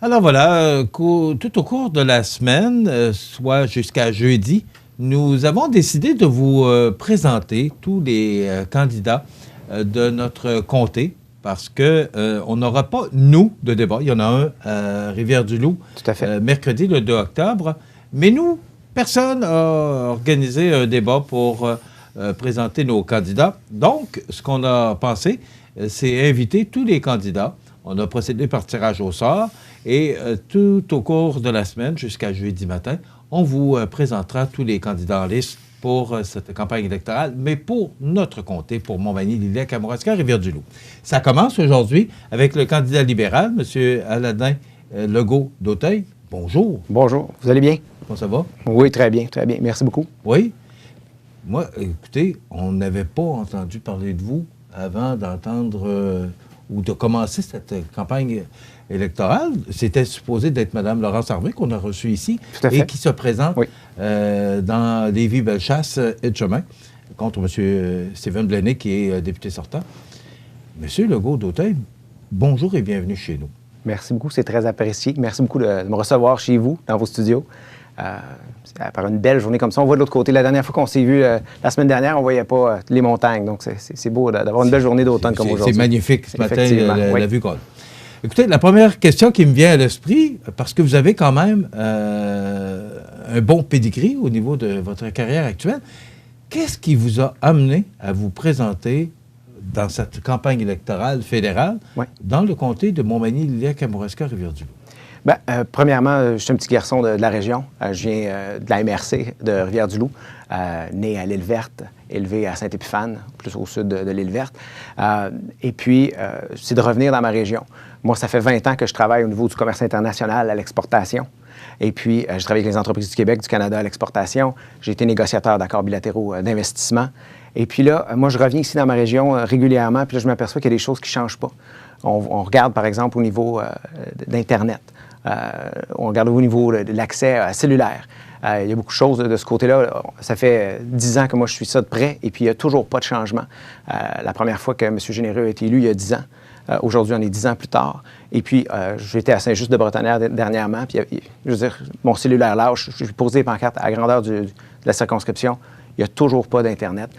Alors voilà, tout au cours de la semaine, soit jusqu'à jeudi, nous avons décidé de vous présenter tous les candidats de notre comté parce qu'on n'aura pas, nous, de débat. Il y en a un à Rivière-du-Loup, mercredi le 2 octobre. Mais nous, personne n'a organisé un débat pour présenter nos candidats. Donc, ce qu'on a pensé, c'est inviter tous les candidats. On a procédé par tirage au sort et tout au cours de la semaine, jusqu'à jeudi matin, on vous présentera tous les candidats en liste pour cette campagne électorale, mais pour notre comté, pour Montmagny, Lilley, Kamouraska, Rivière-du-Loup. Ça commence aujourd'hui avec le candidat libéral, M. Aladin Legault d'Auteuil. Bonjour. Bonjour. Vous allez bien? Comment ça va? Oui, très bien, très bien. Merci beaucoup. Oui. Moi, écoutez, on n'avait pas entendu parler de vous avant d'entendre ou de commencer cette campagne électorale. C'était supposé d'être Mme Laurence Harvey qu'on a reçue ici et qui se présente dans Lévis-Bellechasse et de chemin contre M. Stephen Blaney, qui est député sortant. M. Legault d'Auteuil, bonjour et bienvenue chez nous. Merci beaucoup, c'est très apprécié. Merci beaucoup de me recevoir chez vous, dans vos studios. Par une belle journée comme ça. On voit de l'autre côté. La dernière fois qu'on s'est vu, la semaine dernière, on ne voyait pas les montagnes. Donc, c'est beau d'avoir une belle journée d'automne comme aujourd'hui. C'est magnifique ce matin, la vue qu'on a. Écoutez, la première question qui me vient à l'esprit, parce que vous avez quand même un bon pédigree au niveau de votre carrière actuelle, qu'est-ce qui vous a amené à vous présenter dans cette campagne électorale fédérale dans le comté de Montmagny, Lilley, Kamouraska, Rivière-du-Loup? Bien, premièrement, je suis un petit garçon de la région. Je viens de la MRC de Rivière-du-Loup, né à l'Île-Verte, élevé à Saint-Épiphane, plus au sud de l'Île-Verte. Et puis, c'est de revenir dans ma région. Moi, ça fait 20 ans que je travaille au niveau du commerce international à l'exportation. Et puis, je travaille avec les entreprises du Québec, du Canada à l'exportation. J'ai été négociateur d'accords bilatéraux d'investissement. Et puis là, moi, je reviens ici dans ma région régulièrement, puis là, je m'aperçois qu'il y a des choses qui ne changent pas. On regarde, par exemple, au niveau d'Internet. On regarde au niveau de l'accès cellulaire. Il y a beaucoup de choses de ce côté-là. Ça fait 10 ans que moi, je suis ça de près, et puis il n'y a toujours pas de changement. La première fois que M. Généreux a été élu, il y a 10 ans. Aujourd'hui, on est 10 ans plus tard. Et puis, j'étais à Saint-Just-de-Bretonnère dernièrement, puis, je veux dire, mon cellulaire lâche. Je lui posais des pancartes à la grandeur de la circonscription. Il n'y a toujours pas d'Internet.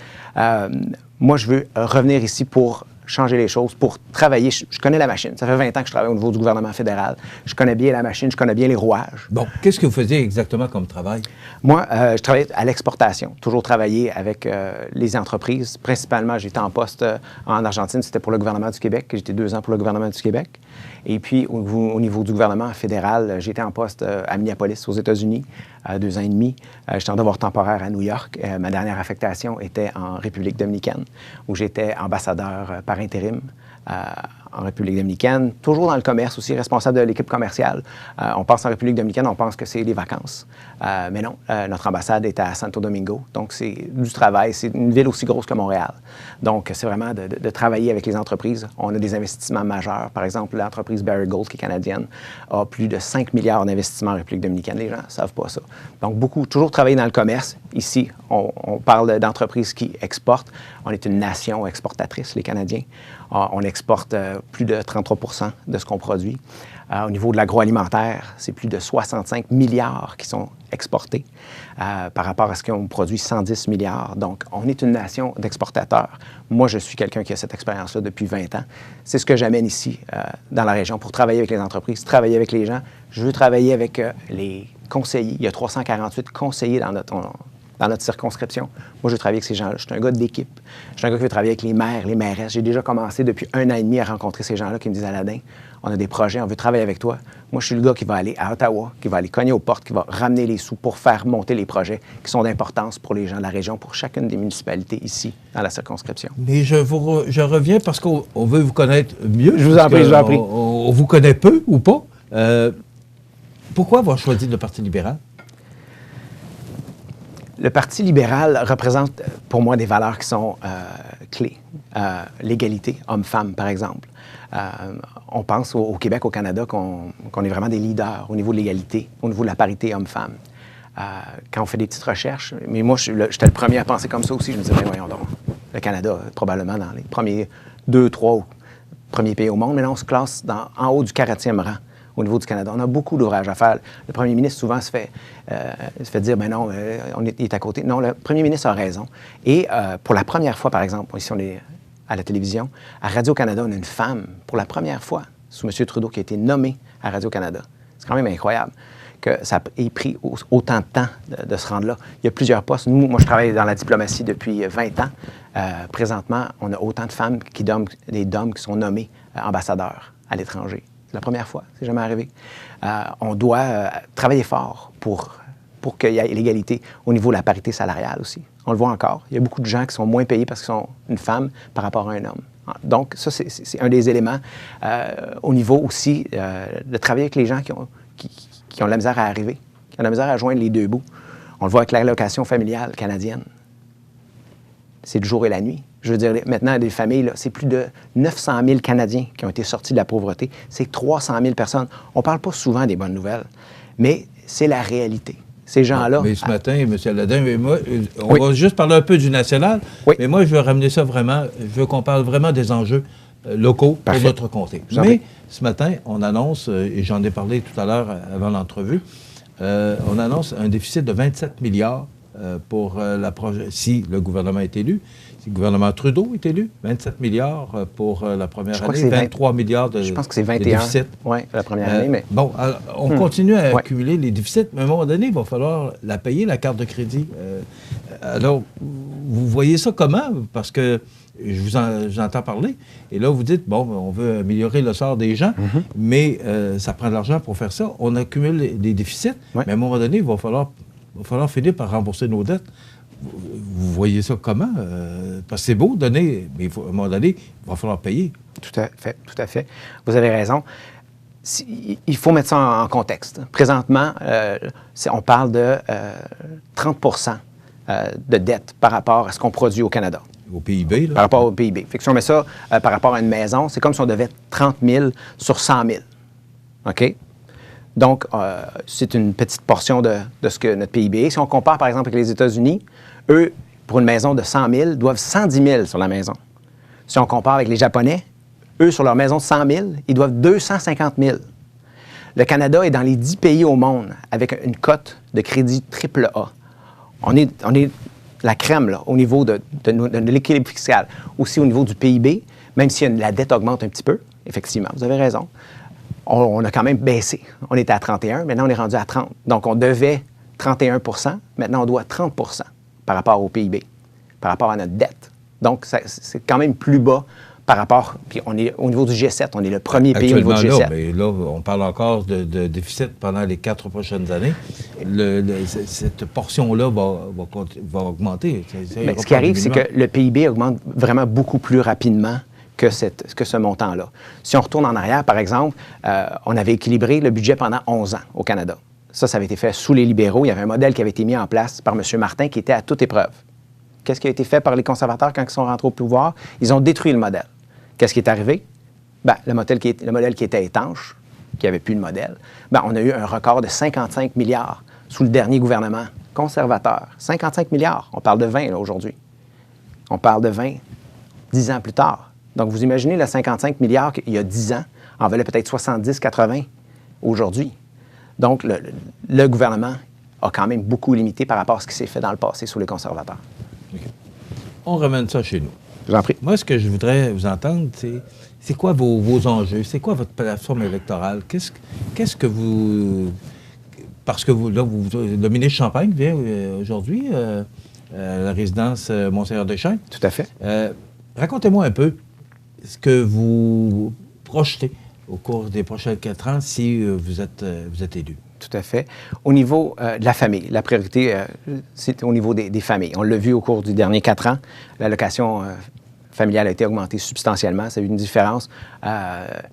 Moi, je veux revenir ici pour changer les choses, pour travailler. Je connais la machine. Ça fait 20 ans que je travaille au niveau du gouvernement fédéral. Je connais bien la machine, je connais bien les rouages. Bon, qu'est-ce que vous faisiez exactement comme travail? Moi, je travaillais à l'exportation. Toujours travaillé avec les entreprises. Principalement, j'étais en poste en Argentine. C'était pour le gouvernement du Québec. J'étais 2 ans pour le gouvernement du Québec. Et puis, au niveau du gouvernement fédéral, j'étais en poste à Minneapolis, aux États-Unis, 2 ans et demi. J'étais en devoir temporaire à New York. Ma dernière affectation était en République dominicaine, où j'étais ambassadeur par intérim en République dominicaine, toujours dans le commerce aussi, responsable de l'équipe commerciale. On pense en République dominicaine, on pense que c'est des vacances. Mais non, notre ambassade est à Santo Domingo, donc c'est du travail. C'est une ville aussi grosse que Montréal. Donc, c'est vraiment de travailler avec les entreprises. On a des investissements majeurs. Par exemple, l'entreprise Barry Gold, qui est canadienne, a plus de 5 milliards d'investissements en République dominicaine. Les gens ne savent pas ça. Donc, toujours travailler dans le commerce. Ici, on parle d'entreprises qui exportent. On est une nation exportatrice, les Canadiens. On exporte plus de 33 % de ce qu'on produit. Au niveau de l'agroalimentaire, c'est plus de 65 milliards qui sont exportés par rapport à ce qu'on produit, 110 milliards. Donc, on est une nation d'exportateurs. Moi, je suis quelqu'un qui a cette expérience-là depuis 20 ans. C'est ce que j'amène ici, dans la région, pour travailler avec les entreprises, travailler avec les gens. Je veux travailler avec les conseillers. Il y a 348 conseillers dans notre circonscription. Moi, je travaille avec ces gens-là. Je suis un gars d'équipe. Je suis un gars qui veut travailler avec les maires, les mairesses. J'ai déjà commencé depuis 1 an et demi à rencontrer ces gens-là qui me disent « Aladin, on a des projets, on veut travailler avec toi. » Moi, je suis le gars qui va aller à Ottawa, qui va aller cogner aux portes, qui va ramener les sous pour faire monter les projets qui sont d'importance pour les gens de la région, pour chacune des municipalités ici, dans la circonscription. Mais je reviens parce qu'on veut vous connaître mieux. Je vous en prie, je vous en prie. On vous connaît peu ou pas. Pourquoi avoir choisi le Parti libéral? Le Parti libéral représente pour moi des valeurs qui sont clés. L'égalité homme-femme, par exemple. On pense au Québec, au Canada, qu'on est vraiment des leaders au niveau de l'égalité, au niveau de la parité homme-femme. Quand on fait des petites recherches, mais moi, j'étais le premier à penser comme ça aussi. Je me disais, voyons donc, le Canada, probablement dans les premiers 2, 3 premiers pays au monde, mais là, on se classe en haut du 40e rang au niveau du Canada. On a beaucoup d'ouvrages à faire. Le premier ministre, souvent, se fait dire, ben non, il est à côté. Non, le premier ministre a raison. Et pour la première fois, par exemple, ici, on est à la télévision, à Radio-Canada, on a une femme, pour la première fois, sous M. Trudeau, qui a été nommée à Radio-Canada. C'est quand même incroyable que ça ait pris autant de temps de se rendre là. Il y a plusieurs postes. Moi, je travaille dans la diplomatie depuis 20 ans. Présentement, on a autant de femmes d'hommes qui sont nommés ambassadeurs à l'étranger. C'est la première fois, c'est jamais arrivé. On doit travailler fort pour qu'il y ait l'égalité au niveau de la parité salariale aussi. On le voit encore. Il y a beaucoup de gens qui sont moins payés parce qu'ils sont une femme par rapport à un homme. Donc, ça, c'est un des éléments. Au niveau aussi de travailler avec les gens qui ont de la misère à arriver, qui ont de la misère à joindre les deux bouts. On le voit avec l'allocation familiale canadienne. C'est le jour et la nuit. Je veux dire, maintenant, des familles, c'est plus de 900 000 Canadiens qui ont été sortis de la pauvreté. C'est 300 000 personnes. On ne parle pas souvent des bonnes nouvelles, mais c'est la réalité. Ces gens-là... Mais ce matin, M. Ladin, on va juste parler un peu du national, mais moi, je veux ramener ça vraiment, je veux qu'on parle vraiment des enjeux locaux pour notre comté. Mais ce matin, on annonce, et j'en ai parlé tout à l'heure avant l'entrevue, on annonce un déficit de 27 milliards pour si le gouvernement est élu. Si le gouvernement Trudeau est élu, 27 milliards pour la première année, 23 milliards de déficit. Je pense que c'est 21, oui, la première année. Mais... Bon, alors, on continue à accumuler les déficits, mais à un moment donné, il va falloir la payer, la carte de crédit. Alors, vous voyez ça comment? Parce que j'entends parler, et là, vous dites, bon, on veut améliorer le sort des gens, mais ça prend de l'argent pour faire ça. On accumule les déficits, mais à un moment donné, il va falloir finir par rembourser nos dettes. Vous voyez ça comment? Parce que c'est beau donner, mais à un moment donné, il va falloir payer. Tout à fait. Vous avez raison. Il faut mettre ça en contexte. Présentement, on parle de 30 de dette par rapport à ce qu'on produit au Canada. Au PIB, là? Par rapport au PIB. Fait que si on met ça par rapport à une maison, c'est comme si on devait 30 000 sur 100 000. OK? Donc, c'est une petite portion de ce que notre PIB est. Si on compare, par exemple, avec les États-Unis, eux, pour une maison de 100 000, doivent 110 000 sur la maison. Si on compare avec les Japonais, eux, sur leur maison de 100 000, ils doivent 250 000. Le Canada est dans les 10 pays au monde avec une cote de crédit AAA. On est la crème, là, au niveau de l'équilibre fiscal. Aussi au niveau du PIB, même si la dette augmente un petit peu, effectivement, vous avez raison. On a quand même baissé. On était à 31, maintenant on est rendu à 30. Donc, on devait 31 maintenant on doit 30 par rapport au PIB, par rapport à notre dette. Donc, c'est quand même plus bas par rapport... Puis, on est au niveau du G7, on est le premier pays au niveau du G7. Là, mais là, on parle encore de déficit pendant les 4 prochaines années. Cette portion-là va augmenter. Mais ce qui arrive, c'est que le PIB augmente vraiment beaucoup plus rapidement que ce montant-là. Si on retourne en arrière, par exemple, on avait équilibré le budget pendant 11 ans au Canada. Ça avait été fait sous les libéraux. Il y avait un modèle qui avait été mis en place par M. Martin qui était à toute épreuve. Qu'est-ce qui a été fait par les conservateurs quand ils sont rentrés au pouvoir? Ils ont détruit le modèle. Qu'est-ce qui est arrivé? Bien, le modèle qui était étanche, qui n'avait plus de modèle, bien, on a eu un record de 55 milliards sous le dernier gouvernement conservateur. 55 milliards. On parle de 20 là, aujourd'hui. On parle de 20 10 ans plus tard. Donc, vous imaginez le 55 milliards il y a 10 ans en valait peut-être 70, 80 aujourd'hui. Donc, le gouvernement a quand même beaucoup limité par rapport à ce qui s'est fait dans le passé sous les conservateurs. Okay. On ramène ça chez nous. Je vous en prie. Moi, ce que je voudrais vous entendre, c'est quoi vos enjeux? C'est quoi votre plateforme électorale? Qu'est-ce que vous... Parce que le ministre Champagne vient aujourd'hui à la résidence Monseigneur-Deschênes. Tout à fait. Racontez-moi un peu ce que vous projetez au cours des prochains 4 ans si vous êtes élu. Tout à fait. Au niveau de la famille, la priorité, c'est au niveau des familles. On l'a vu au cours du dernier 4 ans, l'allocation familiale a été augmentée substantiellement. Ça a eu une différence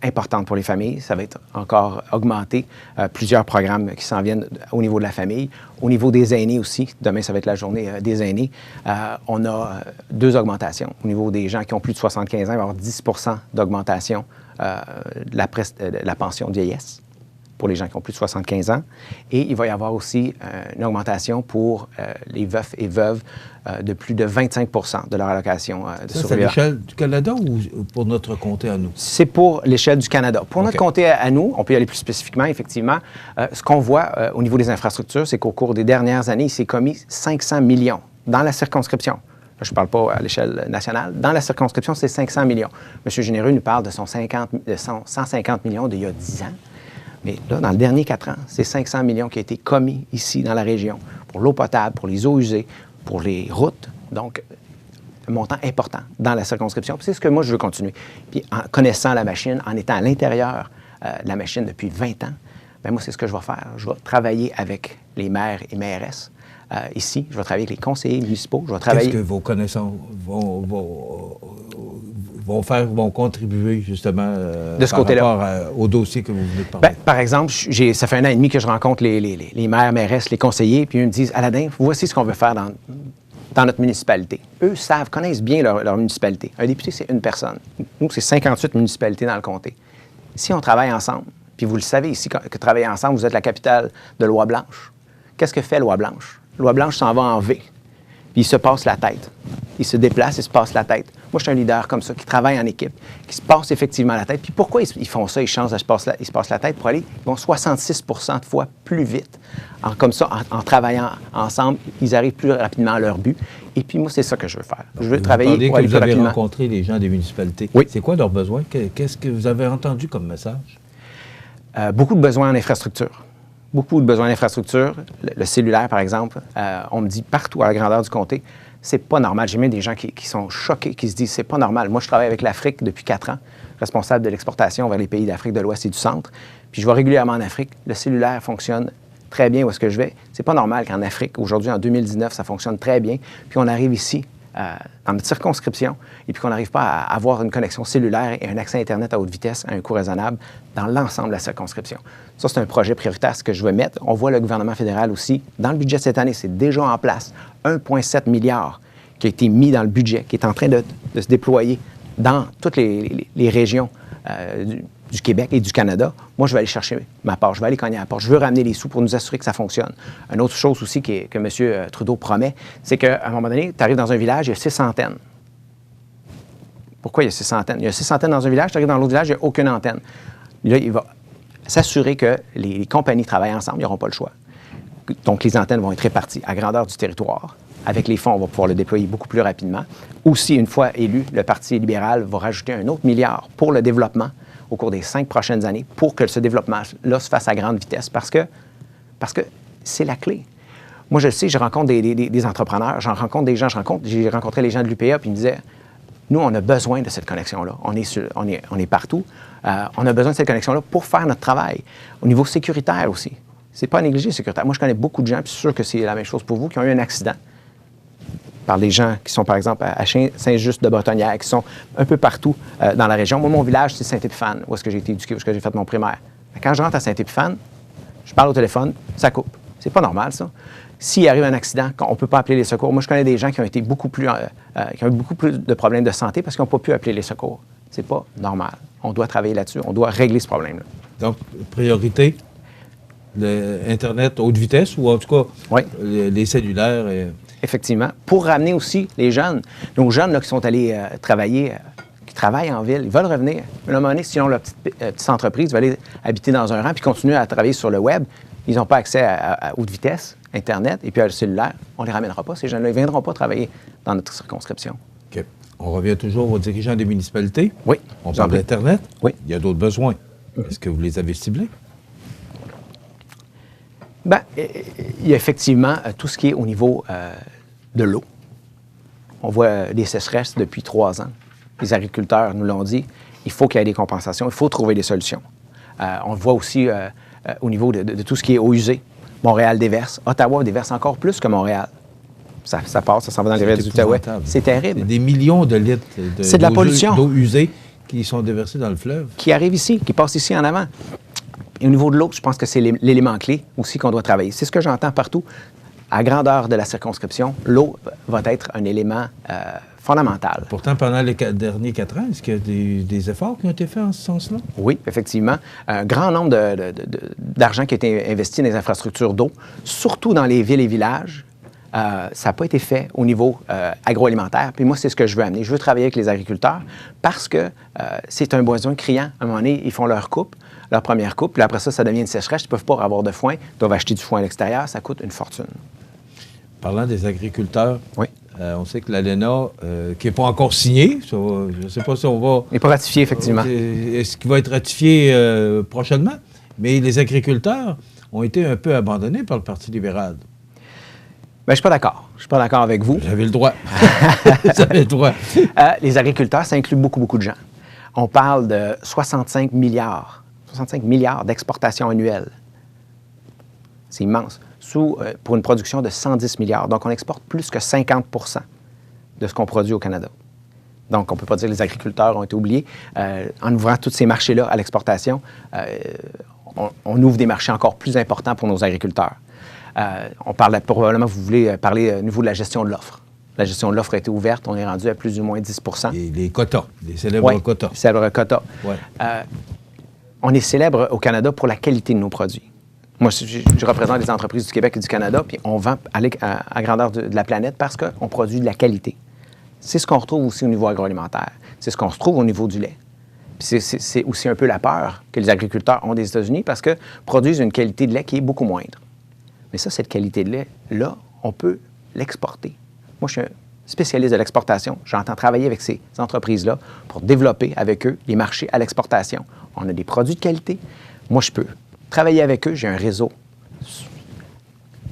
importante pour les familles. Ça va être encore augmenté. Plusieurs programmes qui s'en viennent au niveau de la famille. Au niveau des aînés aussi, demain, ça va être la journée des aînés. On a 2 augmentations. Au niveau des gens qui ont plus de 75 ans, il va y avoir 10 d'augmentation de la pension de vieillesse. pour les gens qui ont plus de 75 ans. Et il va y avoir aussi une augmentation pour les veufs et veuves de plus de 25 de leur allocation de survie. C'est à l'échelle du Canada ou pour notre comté à nous? C'est pour l'échelle du Canada. Pour notre comté à nous, on peut y aller plus spécifiquement, effectivement. Ce qu'on voit au niveau des infrastructures, c'est qu'au cours des dernières années, il s'est commis 500 millions dans la circonscription. Là, je ne parle pas à l'échelle nationale. Dans la circonscription, c'est 500 millions. M. Généreux nous parle de son 150 millions d'il y a 10 ans. Mais là, dans les derniers 4 ans, c'est 500 millions qui ont été commis ici, dans la région, pour l'eau potable, pour les eaux usées, pour les routes. Donc, un montant important dans la circonscription. Puis c'est ce que moi, je veux continuer. Puis en connaissant la machine, en étant à l'intérieur de la machine depuis 20 ans, bien, moi, c'est ce que je vais faire. Je vais travailler avec les maires et mairesses ici. Je vais travailler avec les conseillers municipaux. Je vais travailler... Qu'est-ce que vos connaissances vont faire, vont contribuer justement de ce côté-là au dossier que vous venez de parler? Bien, par exemple, ça fait 1 an et demi que je rencontre les maires, mairesses, les conseillers, puis ils me disent, Aladin, voici ce qu'on veut faire dans notre municipalité. Eux connaissent bien leur municipalité. Un député, c'est une personne. Nous, c'est 58 municipalités dans le comté. Si on travaille ensemble, puis vous le savez ici, que travailler ensemble, vous êtes la capitale de Loi-Blanche. Qu'est-ce que fait Loi-Blanche? Loi-Blanche s'en va en V, puis il se passe la tête. Il se déplace, il se passe la tête. Moi, je suis un leader comme ça, qui travaille en équipe, qui se passe effectivement la tête. Puis pourquoi ils font ça? Ils changent, ils se passent la tête pour aller, ils vont 66 de fois plus vite. Comme ça, en travaillant ensemble, ils arrivent plus rapidement à leur but. Et puis moi, c'est ça que je veux faire. Je veux travailler pour aller plus rapidement. Vous avez rencontré les gens des municipalités. Oui. C'est quoi leurs besoins? Qu'est-ce que vous avez entendu comme message? Beaucoup de besoins en infrastructure. Beaucoup de besoins d'infrastructure. Le cellulaire, par exemple, on me dit partout à la grandeur du comté, c'est pas normal. J'ai même des gens qui sont choqués, qui se disent c'est pas normal. Moi, je travaille avec l'Afrique depuis 4 ans, responsable de l'exportation vers les pays d'Afrique de l'Ouest et du Centre. Puis je vais régulièrement en Afrique. Le cellulaire fonctionne très bien où est-ce que je vais. C'est pas normal qu'en Afrique, aujourd'hui, en 2019, ça fonctionne très bien. Puis on arrive ici, dans notre circonscription, et puis qu'on n'arrive pas à avoir une connexion cellulaire et un accès Internet à haute vitesse à un coût raisonnable dans l'ensemble de la circonscription. Ça, c'est un projet prioritaire, ce que je veux mettre. On voit le gouvernement fédéral aussi. Dans le budget de cette année, c'est déjà en place 1,7 milliard qui a été mis dans le budget, qui est en train de se déployer dans toutes les régions du Québec et du Canada. Moi, je vais aller chercher ma part. Je vais aller cogner à la porte. Je veux ramener les sous pour nous assurer que ça fonctionne. Une autre chose aussi que M. Trudeau promet, c'est qu'à un moment donné, tu arrives dans un village, il y a 6 antennes. Pourquoi il y a 6 antennes? Il y a 6 antennes dans un village, tu arrives dans l'autre village, il n'y a aucune antenne. Là, il va s'assurer que les compagnies travaillent ensemble, ils n'auront pas le choix. Donc, les antennes vont être réparties à grandeur du territoire. Avec les fonds, on va pouvoir le déployer beaucoup plus rapidement. Aussi, une fois élu, le Parti libéral va rajouter un autre milliard pour le développement au cours des 5 prochaines années pour que ce développement-là se fasse à grande vitesse parce que c'est la clé. Moi, je le sais, je rencontre des entrepreneurs, j'en rencontre des gens, j'ai rencontré les gens de l'UPA, puis ils me disaient, nous, on a besoin de cette connexion-là. On est partout. On a besoin de cette connexion-là pour faire notre travail. Au niveau sécuritaire aussi. C'est pas négligé sécuritaire. Moi, je connais beaucoup de gens, puis je suis sûr que c'est la même chose pour vous, qui ont eu un accident par des gens qui sont, par exemple, à Saint-Just-de-Bretonnière, qui sont un peu partout dans la région. Moi, mon village, c'est Saint-Épiphane, où est-ce que j'ai été éduqué, où est-ce que j'ai fait mon primaire. Quand je rentre à Saint-Épiphane, je parle au téléphone, ça coupe. C'est pas normal, ça. S'il arrive un accident, on ne peut pas appeler les secours. Moi, je connais des gens qui ont été qui ont eu beaucoup plus de problèmes de santé parce qu'ils n'ont pas pu appeler les secours. C'est pas normal. On doit travailler là-dessus. On doit régler ce problème-là. Donc, priorité, l'Internet haute vitesse ou en tout cas oui. les cellulaires. Effectivement. Pour ramener aussi les jeunes, nos jeunes là, qui sont allés travailler, qui travaillent en ville, ils veulent revenir. Mais à un moment donné, sinon leur petite entreprise va aller habiter dans un rang puis continuer à travailler sur le web. Ils n'ont pas accès à haute vitesse, Internet et puis à le cellulaire. On ne les ramènera pas. Ces jeunes-là, ils ne viendront pas travailler dans notre circonscription. OK. On revient toujours aux dirigeants des municipalités. Oui. On parle d'Internet. Oui. Il y a d'autres besoins. Est-ce que vous les avez ciblés? Bien, il y a effectivement tout ce qui est au niveau de l'eau. On voit des sécheresses depuis 3 ans. Les agriculteurs nous l'ont dit. Il faut qu'il y ait des compensations. Il faut trouver des solutions. On le voit aussi au niveau de tout ce qui est eau usée. Montréal déverse. Ottawa déverse encore plus que Montréal. Ça passe, ça s'en va dans les rivières du Outaouais. C'est terrible. C'est des millions de litres de la pollution. D'eau usée qui sont déversés dans le fleuve. Qui arrive ici, qui passe ici en avant. Et au niveau de l'eau, je pense que c'est l'élément clé aussi qu'on doit travailler. C'est ce que j'entends partout. À grandeur de la circonscription, l'eau va être un élément fondamentale. Pourtant, pendant les derniers 4 ans, est-ce qu'il y a des efforts qui ont été faits en ce sens-là? Oui, effectivement. Un grand nombre d'argent qui a été investi dans les infrastructures d'eau, surtout dans les villes et villages. Ça n'a pas été fait au niveau agroalimentaire. Puis moi, c'est ce que je veux amener. Je veux travailler avec les agriculteurs parce que c'est un besoin criant. À un moment donné, ils font leur coupe, leur première coupe, puis après ça devient une sécheresse. Ils ne peuvent pas avoir de foin. Ils doivent acheter du foin à l'extérieur. Ça coûte une fortune. Parlant des agriculteurs, oui. On sait que l'ALENA, qui n'est pas encore signé, je ne sais pas si on va... Il n'est pas ratifié, effectivement. Est-ce qu'il va être ratifié prochainement? Mais les agriculteurs ont été un peu abandonnés par le Parti libéral. Bien, je ne suis pas d'accord. Je ne suis pas d'accord avec vous. Vous avez le droit. Vous avez le droit. Les agriculteurs, ça inclut beaucoup, beaucoup de gens. On parle de 65 milliards d'exportations annuelles. C'est immense. Pour une production de 110 milliards. Donc, on exporte plus que 50 de ce qu'on produit au Canada. Donc, on ne peut pas dire que les agriculteurs ont été oubliés. En ouvrant tous ces marchés-là à l'exportation, on ouvre des marchés encore plus importants pour nos agriculteurs. On parle probablement, vous voulez parler au niveau de la gestion de l'offre. La gestion de l'offre a été ouverte. On est rendu à plus ou moins 10 Et les quotas, les célèbres quotas. Les célèbres quotas. Ouais. On est célèbre au Canada pour la qualité de nos produits. Moi, je représente les entreprises du Québec et du Canada, puis on vend à grandeur de la planète parce qu'on produit de la qualité. C'est ce qu'on retrouve aussi au niveau agroalimentaire. C'est ce qu'on retrouve au niveau du lait. Puis c'est aussi un peu la peur que les agriculteurs ont des États-Unis parce que produisent une qualité de lait qui est beaucoup moindre. Mais ça, cette qualité de lait-là, on peut l'exporter. Moi, je suis un spécialiste de l'exportation. J'entends travailler avec ces entreprises-là pour développer avec eux les marchés à l'exportation. On a des produits de qualité. Moi, je peux travailler avec eux. J'ai un réseau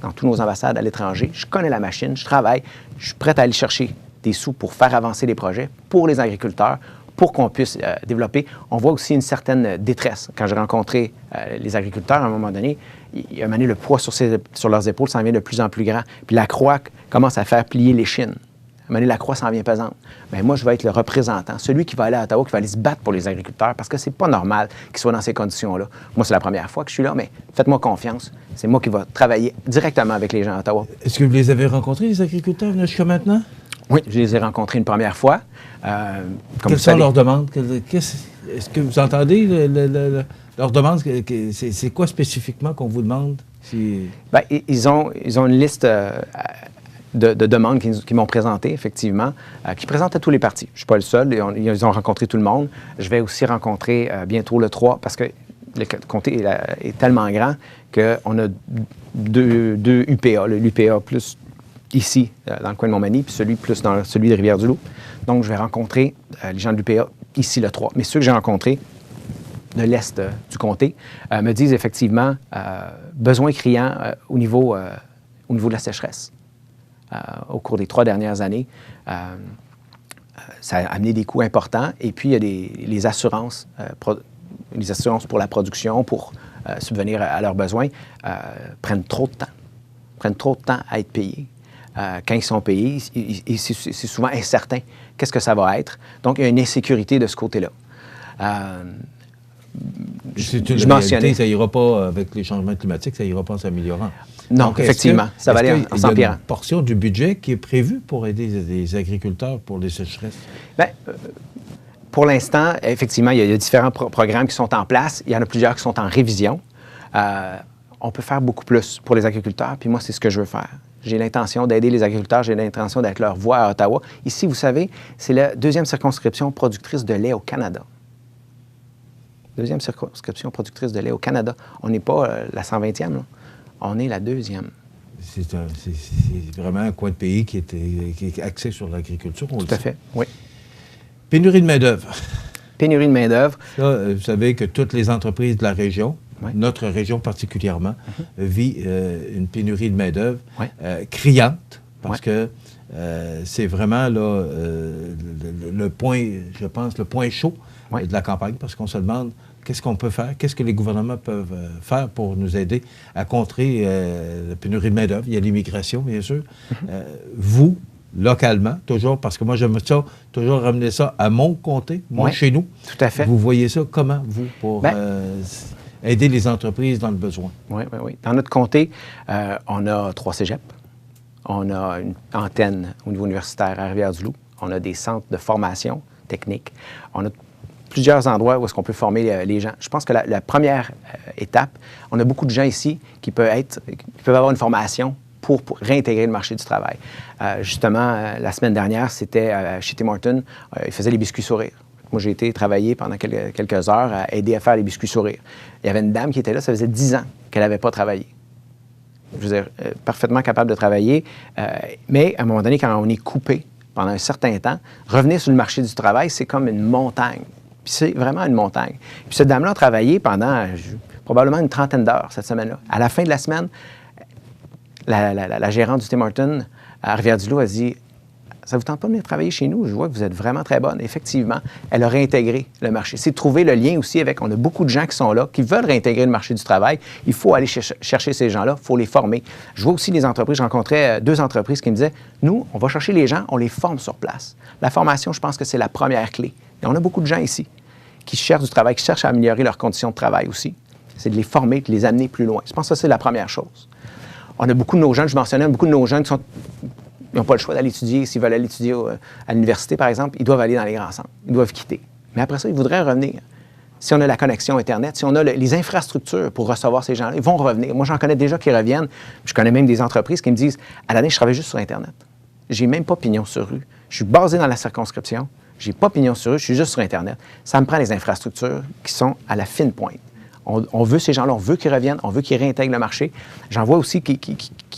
dans tous nos ambassades à l'étranger. Je connais la machine, je travaille. Je suis prêt à aller chercher des sous pour faire avancer les projets pour les agriculteurs, pour qu'on puisse développer. On voit aussi une certaine détresse. Quand j'ai rencontré les agriculteurs, à un moment donné, il a mené le poids sur leurs épaules, ça en vient de plus en plus grand. Puis la croix commence à faire plier l'échine. À un moment donné, la croix s'en vient pesante. Bien, moi, je vais être le représentant, celui qui va aller à Ottawa, qui va aller se battre pour les agriculteurs, parce que c'est pas normal qu'ils soient dans ces conditions-là. Moi, c'est la première fois que je suis là, mais faites-moi confiance. C'est moi qui vais travailler directement avec les gens à Ottawa. Est-ce que vous les avez rencontrés, les agriculteurs, jusqu'à maintenant? Oui, je les ai rencontrés une première fois. Quelles sont leurs demandes? Est-ce que vous entendez leurs demandes? C'est quoi spécifiquement qu'on vous demande? Bien, ils ont une liste de demandes qu'ils m'ont présentées, effectivement, qui présentent à tous les partis. Je ne suis pas le seul. Ils ont rencontré tout le monde. Je vais aussi rencontrer bientôt le 3 parce que le comté est tellement grand qu'on a deux UPA. L'UPA plus ici, dans le coin de Montmagny, puis celui plus dans celui de Rivière-du-Loup. Donc, je vais rencontrer les gens de l'UPA ici le 3. Mais ceux que j'ai rencontrés de l'Est du comté me disent effectivement besoin criant au niveau de la sécheresse. Au cours des 3 dernières années, ça a amené des coûts importants. Et puis, il y a les assurances pour la production, pour subvenir à leurs besoins, prennent trop de temps à être payés. Quand ils sont payés, c'est souvent incertain. Qu'est-ce que ça va être? Donc, il y a une insécurité de ce côté-là. Je mentionnais, ça n'ira pas avec les changements climatiques, ça n'ira pas en s'améliorant. Non, donc, effectivement, ça va aller en s'empirant. Il y a une portion du budget qui est prévue pour aider les agriculteurs pour les sécheresses? Bien, pour l'instant, effectivement, il y a différents programmes qui sont en place. Il y en a plusieurs qui sont en révision. On peut faire beaucoup plus pour les agriculteurs, puis moi, c'est ce que je veux faire. J'ai l'intention d'aider les agriculteurs, j'ai l'intention d'être leur voix à Ottawa. Ici, vous savez, c'est la 2e circonscription productrice de lait au Canada. 2e circonscription productrice de lait au Canada. On n'est pas la 120e, là. On est la 2e. C'est vraiment un coin de pays qui est axé sur l'agriculture. Tout à fait, oui. Pénurie de main-d'œuvre. Pénurie de main-d'œuvre. Vous savez que toutes les entreprises de la région, oui, notre région particulièrement, vit une pénurie de main-d'œuvre criante, parce oui, que c'est vraiment là, le point, je pense, le point chaud, oui, de la campagne, parce qu'on se demande qu'est-ce qu'on peut faire, qu'est-ce que les gouvernements peuvent faire pour nous aider à contrer la pénurie de main-d'œuvre. Il y a l'immigration, bien sûr. Vous, localement, toujours, parce que moi, j'aime ça, toujours ramener ça à mon comté, moi, oui, chez nous. Tout à fait. Vous voyez ça comment, vous, pour aider les entreprises dans le besoin? Oui, oui, oui. Dans notre comté, on a 3 cégeps. On a une antenne au niveau universitaire à Rivière-du-Loup. On a des centres de formation technique. On a plusieurs endroits où est-ce qu'on peut former les gens. Je pense que la première étape, on a beaucoup de gens ici qui peuvent avoir une formation pour réintégrer le marché du travail. Justement, la semaine dernière, c'était chez Tim Hortons, ils faisaient les biscuits sourires. Moi, j'ai été travailler pendant quelques heures à aider à faire les biscuits sourires. Il y avait une dame qui était là, ça faisait 10 ans qu'elle n'avait pas travaillé. Je veux dire, parfaitement capable de travailler, mais à un moment donné, quand on est coupé pendant un certain temps, revenir sur le marché du travail, c'est comme une montagne. Puis c'est vraiment une montagne. Puis cette dame-là a travaillé pendant probablement une trentaine d'heures cette semaine-là. À la fin de la semaine, la gérante du Tim Hortons à Rivière-du-Loup a dit « Ça ne vous tente pas de venir travailler chez nous? Je vois que vous êtes vraiment très bonne. » Effectivement, elle a réintégré le marché. C'est de trouver le lien aussi avec... On a beaucoup de gens qui sont là, qui veulent réintégrer le marché du travail. Il faut aller chercher ces gens-là, il faut les former. Je vois aussi les entreprises. Je rencontrais 2 entreprises qui me disaient « Nous, on va chercher les gens, on les forme sur place. » La formation, je pense que c'est la première clé. Et on a beaucoup de gens ici qui cherchent du travail, qui cherchent à améliorer leurs conditions de travail aussi. C'est de les former, de les amener plus loin. Je pense que ça, c'est la première chose. On a beaucoup de nos jeunes, je mentionnais, beaucoup de nos jeunes qui n'ont pas le choix d'aller étudier. S'ils veulent aller étudier à l'université, par exemple, ils doivent aller dans les grands centres. Ils doivent quitter. Mais après ça, ils voudraient revenir. Si on a la connexion Internet, si on a les infrastructures pour recevoir ces gens-là, ils vont revenir. Moi, j'en connais déjà qui reviennent. Je connais même des entreprises qui me disent « À l'année, je travaille juste sur Internet. J'ai même pas pignon sur rue. Je suis basé dans la circonscription. J'ai pas pignon sur rue. Je suis juste sur Internet. Ça me prend les infrastructures qui sont à la fine pointe. On veut ces gens-là, on veut qu'ils reviennent, on veut qu'ils réintègrent le marché. J'en vois aussi qui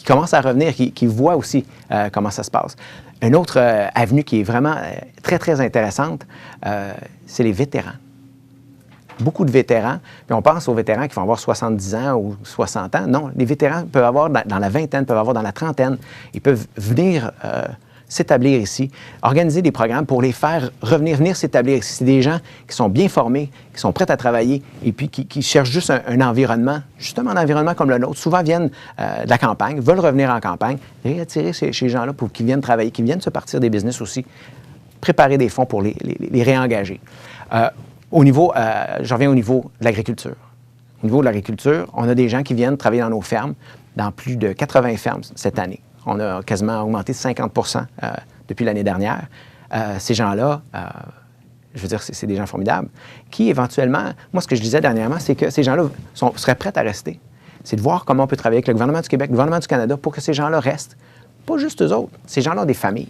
commencent à revenir, qui voient aussi comment ça se passe. Une autre avenue qui est vraiment très, très intéressante, c'est les vétérans. Beaucoup de vétérans, puis on pense aux vétérans qui vont avoir 70 ans ou 60 ans. Non, les vétérans peuvent avoir dans la vingtaine, peuvent avoir dans la trentaine. Ils peuvent venir s'établir ici, organiser des programmes pour les faire venir s'établir ici. C'est des gens qui sont bien formés, qui sont prêts à travailler et puis qui cherchent juste un environnement, justement un environnement comme le nôtre. Souvent viennent de la campagne, veulent revenir en campagne, et attirer ces gens-là pour qu'ils viennent travailler, qu'ils viennent se partir des business aussi, préparer des fonds pour les réengager. Je reviens au niveau de l'agriculture. Au niveau de l'agriculture, on a des gens qui viennent travailler dans nos fermes, dans plus de 80 fermes cette année. On a quasiment augmenté de 50 depuis l'année dernière. Ces gens-là, je veux dire, c'est des gens formidables, qui éventuellement, moi, ce que je disais dernièrement, c'est que ces gens-là seraient prêts à rester. C'est de voir comment on peut travailler avec le gouvernement du Québec, le gouvernement du Canada, pour que ces gens-là restent. Pas juste eux autres, ces gens-là ont des familles.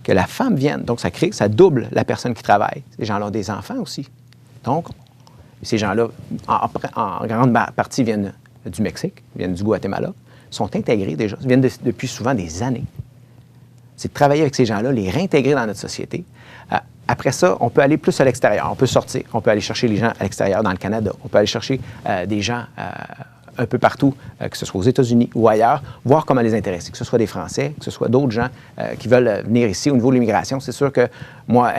Que la femme vienne, donc ça double la personne qui travaille. Ces gens-là ont des enfants aussi. Donc, ces gens-là, en grande partie, viennent du Mexique, viennent du Guatemala, sont intégrés déjà, viennent depuis souvent des années. C'est de travailler avec ces gens-là, les réintégrer dans notre société. Après ça, on peut aller plus à l'extérieur. On peut sortir, on peut aller chercher les gens à l'extérieur, dans le Canada. On peut aller chercher des gens un peu partout, que ce soit aux États-Unis ou ailleurs, voir comment les intéresser, que ce soit des Français, que ce soit d'autres gens qui veulent venir ici. Au niveau de l'immigration, c'est sûr que moi,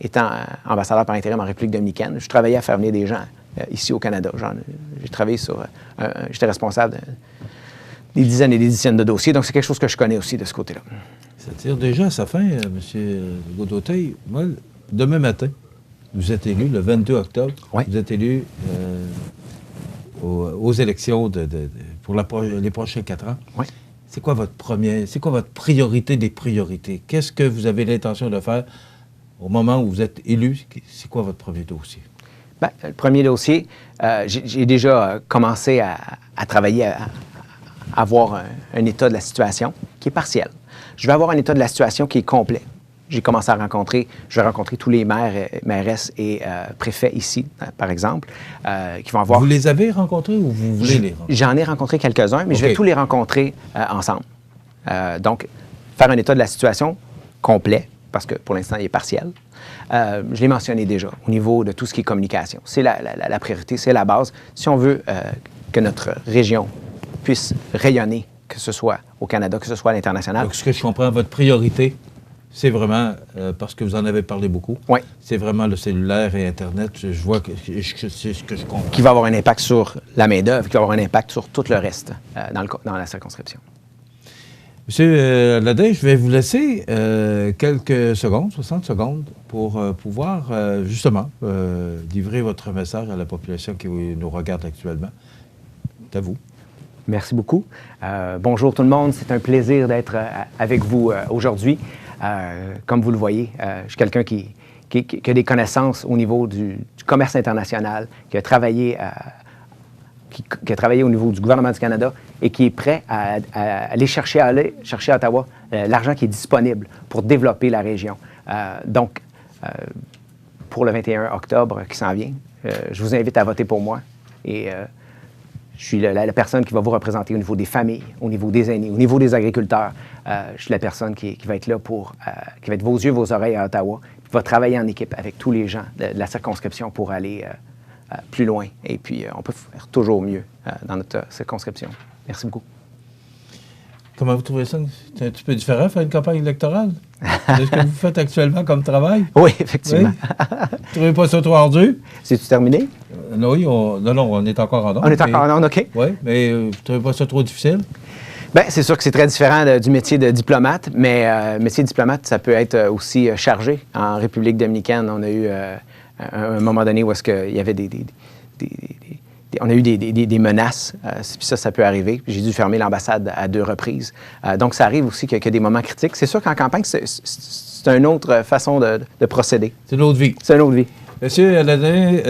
étant ambassadeur par intérim en République dominicaine, je travaillais à faire venir des gens ici au Canada. J'ai travaillé j'étais responsable des dizaines et des dizaines de dossiers, donc c'est quelque chose que je connais aussi de ce côté-là. Ça tire déjà à sa fin, M. Gaudauteil. Moi, demain matin, vous êtes élu, le 22 octobre, oui. Vous êtes élu aux élections pour les prochains 4 ans. Oui. C'est quoi votre priorité des priorités? Qu'est-ce que vous avez l'intention de faire au moment où vous êtes élu? C'est quoi votre premier dossier? Bien, le premier dossier, j'ai déjà commencé à travailler à avoir un état de la situation qui est partiel. Je vais avoir un état de la situation qui est complet. Je vais rencontrer tous les maires, mairesses et préfets ici, par exemple, qui vont avoir... Vous les avez rencontrés ou vous voulez les rencontrer? J'en ai rencontré quelques-uns, mais je vais tous les rencontrer ensemble. Donc, faire un état de la situation complet, parce que pour l'instant, il est partiel. Je l'ai mentionné déjà, au niveau de tout ce qui est communication. C'est la priorité, c'est la base. Si on veut que notre région puisse rayonner, que ce soit au Canada, que ce soit à l'international. Donc, ce que je comprends, votre priorité, c'est vraiment, parce que vous en avez parlé beaucoup, oui. C'est vraiment le cellulaire et Internet. Je vois que c'est ce que je comprends. Qui va avoir un impact sur la main-d'œuvre, qui va avoir un impact sur tout le reste dans la circonscription. Monsieur Ledin, je vais vous laisser quelques secondes, 60 secondes, pour pouvoir justement livrer votre message à la population qui nous regarde actuellement. C'est à vous. Merci beaucoup. Bonjour tout le monde, c'est un plaisir d'être avec vous aujourd'hui. Comme vous le voyez, je suis quelqu'un qui a des connaissances au niveau du commerce international, qui a travaillé au niveau du gouvernement du Canada et qui est prêt à aller chercher à Ottawa l'argent qui est disponible pour développer la région. Donc, pour le 21 octobre qui s'en vient, je vous invite à voter pour moi. Et je suis la personne qui va vous représenter au niveau des familles, au niveau des aînés, au niveau des agriculteurs. Je suis la personne qui va être là qui va être vos yeux, vos oreilles à Ottawa, qui va travailler en équipe avec tous les gens de la circonscription pour aller plus loin. Et puis, on peut faire toujours mieux dans notre circonscription. Merci beaucoup. Comment vous trouvez ça? C'est un petit peu différent, faire une campagne électorale de ce que vous faites actuellement comme travail? Oui, effectivement. Oui? Vous ne trouvez pas ça trop ardu? C'est-tu terminé? Oui, on est encore en onde. On est encore en onde, OK. Oui, mais vous ne trouvez pas ça trop difficile? Bien, c'est sûr que c'est très différent du métier de diplomate, mais métier de diplomate, ça peut être aussi chargé. En République dominicaine, on a eu un moment donné où est-ce qu'il y avait on a eu des menaces, puis ça peut arriver. J'ai dû fermer l'ambassade à 2 reprises. Donc, ça arrive aussi qu'il y a des moments critiques. C'est sûr qu'en campagne, c'est une autre façon de procéder. C'est une autre vie. C'est une autre vie. Monsieur Aladin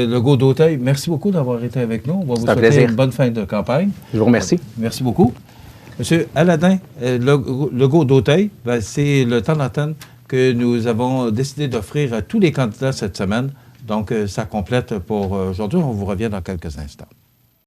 Legault-d'Auteuil, merci beaucoup d'avoir été avec nous. On va vous souhaiter une bonne fin de campagne. Je vous remercie. Merci beaucoup. Monsieur Aladin Legault-d'Auteuil, c'est le temps d'antenne que nous avons décidé d'offrir à tous les candidats cette semaine. Donc, ça complète pour aujourd'hui. On vous revient dans quelques instants.